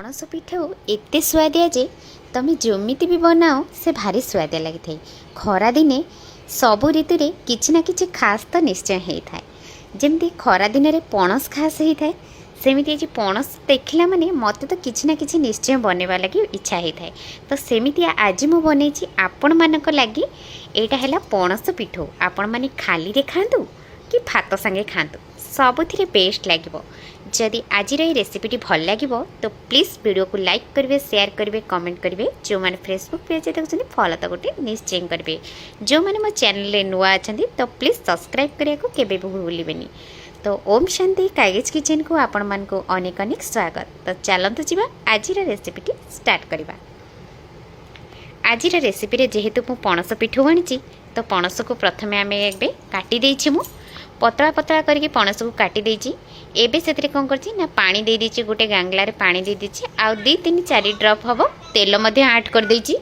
पणस पिठौ एते स्वादिया जे तमें जमिति भी बनाओ से भारी स्वादिया लगी था। खरा दिने सबु ऋतु रे किछि ना किछि खास तो निश्चय होता है। जमती खरा दिन रे पणस खास होता है सेमिति आज पणस देखला माने मते तो किछि ना किछि निश्चय बनेबा लगी इच्छा होता है। तो सेमिति आज मु बनैछि आपण मानक लगी एटा हैला पणस पिठौ। आपण माने खाली रे खांतु कि भात संगे खांतु सबुथिरे बेस्ट लगिबो। जदि आज रेसिपीटी भल लगे तो प्लीज़ वीडियो को लाइक करेंगे, शेयर करेंगे, कमेंट करेंगे। जो मैंने फेसबुक पेज देखते फॉलो तो गोटे निश्चय करेंगे। जो मैंने मो चैनल नुआ अच्छा तो प्लीज़ सब्सक्राइब करने को केबे भी भूलें। तो ओम शांति कागज किचन को आपण मान को अनेक अनेक स्वागत। तो चलतु जी आज रेसिपीटी स्टार्ट करवा। आज रेसिपी जेहेतु मु पणस पिठौ आनी तो पणस को प्रथमे आम ए काटी देछि मु पतला पतला करके पणस को काटी देछि। एबे से कौन कर पानी दे दीची, गोटे गांगलार पानी दे दीची आ 2-3-4 ड्रप हम तेल मध्य ऐड कर देछि।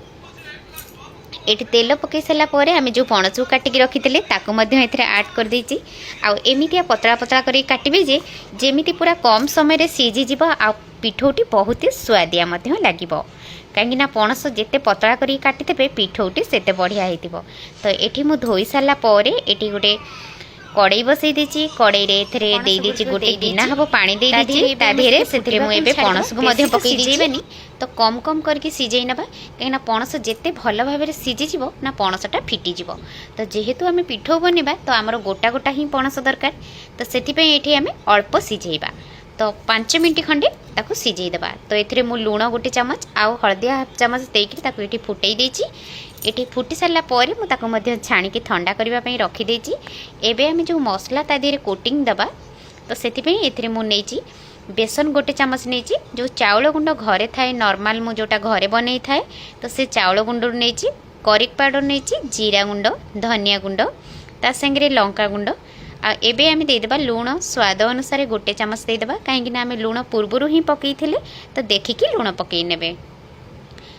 एटी तेल पकई सारा पर आम जो पणस को काटिकी रखी ताकू मध्य एथरे ऐड कर देछि। आ एमितिया पतला पतला करके काटिबे जे जेमिति पूरा कम समय रे सीझी जिवो आ पिठौटी बहुत ही स्वादिया मध्य लागिवो। कहीं पणस जिते पतला करके काटिथे पिठौटी सेते बढ़िया होइतिबो। तो एठी मु धोई सारा पर एटी गोटे कड़ई बसई देछि। कड़ई रे एथरे दे देछि गोटे गिना हबो पानी दे देछि। ता धेरे सेथरे मु एबे पणस को मध्य पकई देछि। तो कम कम करके सिझेई नबा कहीं पणस जेते भल भाव में सिझी जिवो ना पणसटा फिटी जिवो। तो जेहेतु आम पिठौ बनेबा तो आमर गोटा गोटा ही पणस दरकार। तो सेथिपई एठी आम अल्प सिझेइबा। तो 5 मिनट खंडे ताकू सिझेई देबा। तो एथरे मु लूण गोटे चमच आ हळदिया हाफ चमच देकी ताकू एठी फुटई देछि। एटी फुटी सारा पर मुझे छाणिकी ठंडा करने रखीदे। एबे आम जो मसला ता देहरे कोटिंग दबा तो से मुझे बेसन गोटे चमच नहीं जो चाउल गुंड घरे थाए नॉर्मल मु जोटा घरे बनई थाए तो से चाउल गुंड नहीं करी पाउडर नहीं जीरा गुंड धनिया गुंड ता संगे लंका गुंड आ एबे आम देदेबा लूण स्वाद अनुसार गोटे चमच देदेबा कहीं आम लूण पूर्वर ही पकई तो देखिकी लूण पकई नेबे।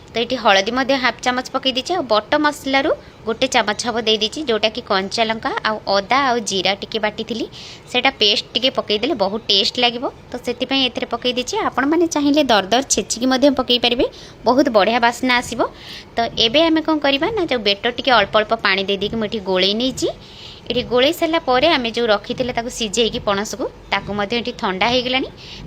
तो ये हलदी मध्य हाफ चमच पकई दीची आ बट मसला गोटे चमच हम दे दीची जोटा कि कंचा लंका आ अदा आ जीरा टिके बाटी थी सेटा पेस्ट टिके पकईदे बहुत टेस्ट लगे। तो से पकई दीची आपण मैंने चाहिए दरदर छेचिकी पकई पारे बहुत बढ़िया बास्ना आसब। तो एबे आम कौन करवा ना जो बेटर टिके अल्प अल्प पानी दे दी मुझे गोले नहीं ये गोले सारा पर आम जो रखी सीझे पणस को ताकू ठंडा हो गला।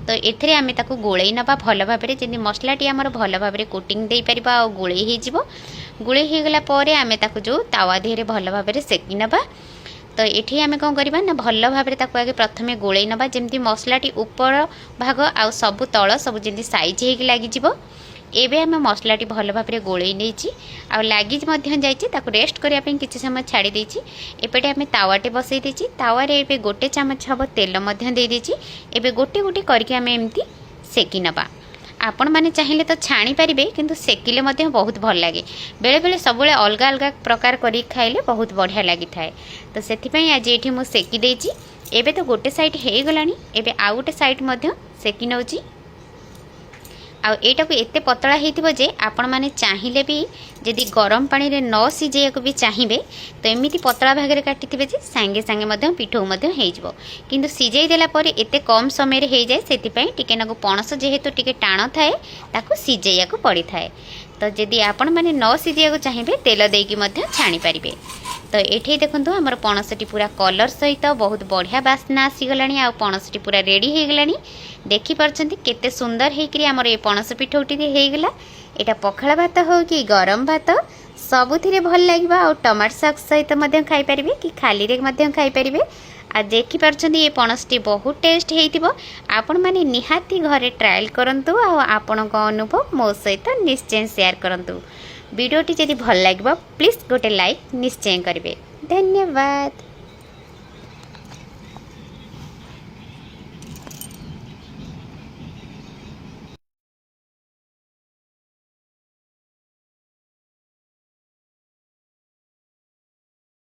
तो एथे आम गोले नवा भल भाव में जमी मसलाटी आमर भल भाव में कोटिंग दे पार आ गोले गोले हो गला आम जो तावा देहरे भल भाव में सेकी नवा। तो ये आम कौन करवा ना भल भाव में आगे प्रथमे गोले नवा जमी मसलाटी ऊपर भाग आ सबू तल सब जमी साइज हो लगिज। एबे आम मसलाटी भल भाव में गोले नहीं आ लगी रेस्ट करने किसी समय छाड़ी देछि। एपटे आम तावाटे बसई देछि। तावारे एबे गोटे चमच हम तेल दे देछि। एबे गोटे गोटे करके आम एमती सेकी नबा। आपण मैंने चाहिए तो छाणी पारे किंतु सेकिले बहुत भल लगे। बेले बेले सब अलग अलग प्रकार कर खाइले बहुत बढ़िया लगी थाए। तो से आज ये मुझे सेकी देछि। एबे तो गोटे साइड हो गलानी एबे आउ गोटे साइड सेकी नौची। आटा को एत पतला हो आपण मैंने चाहिए भी जदि गरम पानी रे न सीझे भी चाहिए तो एमती पतला भाग में काटी सांगे सांगे पिठौ हो किंतु सीझे देला पर एत कम समय हो जाए से टिके पणस जेहेतु टिके टाण थाए ताकू सीझे पड़ी थाए। तो जदि आपण मैंने न सीझे चाहिए तेल देकी छाणी पारे। तो ये देखो आमर पणसटी पूरा कलर सहित बहुत बढ़िया बास्ना आसीगला आ पणसटी पूरा रेडी हो गलानी। देखी पार्छंती केते सुंदर होकर आमर ये पणस पिठौटी होगला। यहाँ पखाल भात हो कि गरम भात सबुथिरे भल लगे आ टमाटो सॉस सहित खाई पारे कि खाली रे खाई पारे। आ देखी पार्छंती ये पणसटी बहुत टेस्ट होइतिबो। आपण माने निहाती घरे ट्रायल करंतु आ आपणक अनुभव मो सहित निश्चय शेयर करंतु। वीडियोटी जदि भल लगे प्लीज गोटे लाइक निश्चय करेंगे। धन्यवाद।